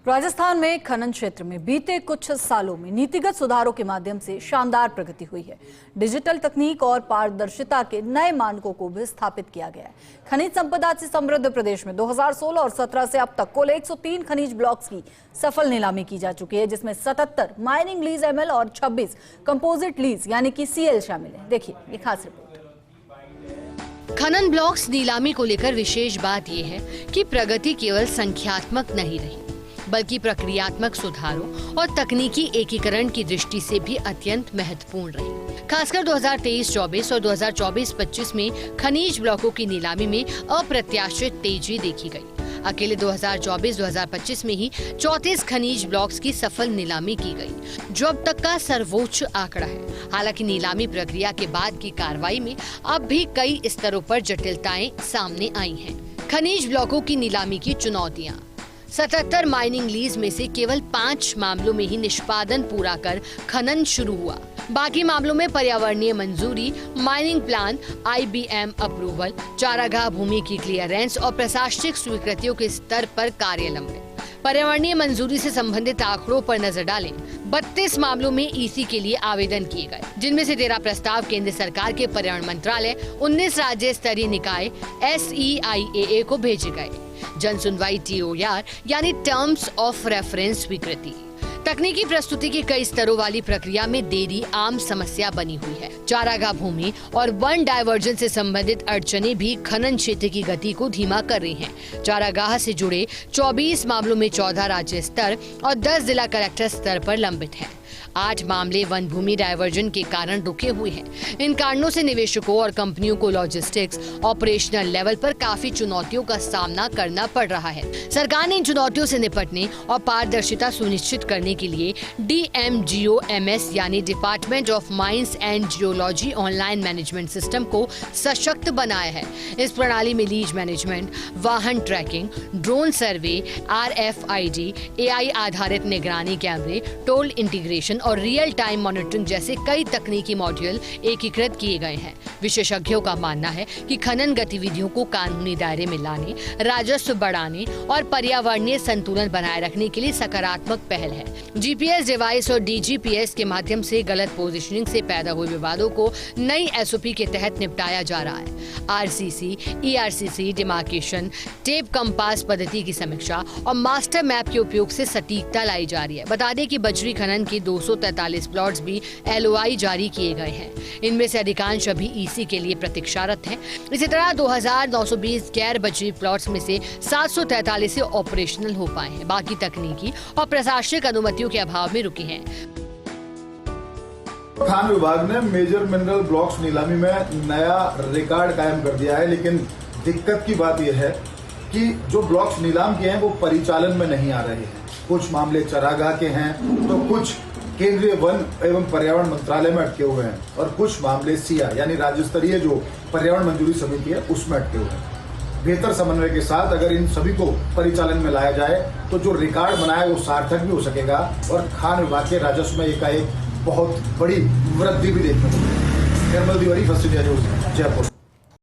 राजस्थान में खनन क्षेत्र में बीते कुछ सालों में नीतिगत सुधारों के माध्यम से शानदार प्रगति हुई है। डिजिटल तकनीक और पारदर्शिता के नए मानकों को भी स्थापित किया गया है। खनिज संपदा से समृद्ध प्रदेश में 2016 और 17 से अब तक कुल 103 खनिज ब्लॉक्स की सफल नीलामी की जा चुकी है, जिसमें 77 माइनिंग लीज एमएल और 26 कंपोजिट लीज यानी कि सीएल शामिल है। देखिए ये खास रिपोर्ट। खनन ब्लॉक्स नीलामी को लेकर विशेष बात यह है कि प्रगति केवल संख्यात्मक नहीं रही, बल्कि प्रक्रियात्मक सुधारों और तकनीकी एकीकरण की दृष्टि से भी अत्यंत महत्वपूर्ण रही। खासकर 2023-24 और 2024-25 में खनिज ब्लॉकों की नीलामी में अप्रत्याशित तेजी देखी गई। अकेले 2024-2025 में ही 34 खनिज ब्लॉक्स की सफल नीलामी की गई, जो अब तक का सर्वोच्च आंकड़ा है। हालांकि नीलामी प्रक्रिया के बाद की कार्रवाई में अब भी कई स्तरों पर जटिलताएं सामने आई हैं। खनिज ब्लॉकों की नीलामी की चुनौतियां। 77 माइनिंग लीज में से केवल 5 मामलों में ही निष्पादन पूरा कर खनन शुरू हुआ। बाकी मामलों में पर्यावरणीय मंजूरी, माइनिंग प्लान, IBM अप्रूवल, चारागाह भूमि की क्लियरेंस और प्रशासनिक स्वीकृतियों के स्तर पर कार्य लंबित। पर्यावरणीय मंजूरी से संबंधित आंकड़ों पर नजर डालें। 32 मामलों में EC के लिए आवेदन किए गए, जिनमें से 13 प्रस्ताव केंद्र सरकार के पर्यावरण मंत्रालय, 19 राज्य स्तरीय निकाय SEIAA को भेजे गए। जन सुनवाई TOR यानी टर्म्स ऑफ रेफरेंस स्वीकृति। तकनीकी प्रस्तुति के कई स्तरों वाली प्रक्रिया में देरी आम समस्या बनी हुई है। चारागाह भूमि और वन डायवर्जन से संबंधित अड़चनें भी खनन क्षेत्र की गति को धीमा कर रही हैं। चारागाह से जुड़े 24 मामलों में 14 राज्य स्तर और 10 जिला कलेक्टर स्तर पर लंबित हैं। 8 मामले वन भूमि डायवर्जन के कारण रुके हुए हैं। इन कारणों से निवेशकों और कंपनियों को लॉजिस्टिक्स, ऑपरेशनल लेवल पर काफी चुनौतियों का सामना करना पड़ रहा है। सरकार ने इन चुनौतियों से निपटने और पारदर्शिता सुनिश्चित करने के लिए DMGOMS यानी department of mines and geology online management system को सशक्त बनाया है। इस प्रणाली में लीज मैनेजमेंट, वाहन tracking, drone survey, RFID, AI आधारित निगरानी कैमरे, टोल इंटीग्रेशन और रियल टाइम मॉनिटरिंग जैसे कई तकनीकी मॉड्यूल एकीकृत किए गए हैं। विशेषज्ञों का मानना है कि खनन गतिविधियों को कानूनी दायरे में लाने, राजस्व बढ़ाने और पर्यावरणीय संतुलन बनाए रखने के लिए सकारात्मक पहल है। GPS डिवाइस और DGPS के माध्यम से गलत पोजीशनिंग से पैदा हुए विवादों को नई SOP के तहत निपटाया जा रहा है। RCC, ERCC, demarcation, tape compass पद्धति की समीक्षा और मास्टर मैप के उपयोग से सटीकता लाई जा रही है। बता दें कि बजरी खनन के 243 प्लॉट्स भी LOI जारी किए गए हैं। इनमें से अधिकांश अभी EC के लिए प्रतीक्षारत हैं। इसी तरह 2920 गैर बजरी प्लॉट्स में से 743 ऑपरेशनल हो पाए हैं। बाकी तकनीकी और प्रशासनिक अनुमतियों के अभाव में रुके हैं। खान विभाग ने मेजर मिनरल ब्लॉक्स नीलामी में नया रिकॉर्ड कायम कर दिया है, लेकिन दिक्कत की बात यह है कि जो ब्लॉक्स नीलाम किए हैं वो परिचालन में नहीं आ रहे हैं। कुछ मामले चरागाह के हैं तो कुछ केंद्रीय वन एवं पर्यावरण मंत्रालय में अटके हुए हैं और कुछ मामले सिया यानी राज्य स्तरीय जो पर्यावरण मंजूरी समिति है उसमें अटके हुए हैं। बेहतर समन्वय के साथ अगर इन सभी को परिचालन में लाया जाए तो जो रिकॉर्ड बना है वो सार्थक भी हो सकेगा और खान विभाग के राजस्व में एकाएक बहुत बड़ी वृद्धि भी देखने को मिलेगी। Nirmal Tiwari, first India news, Jaipur.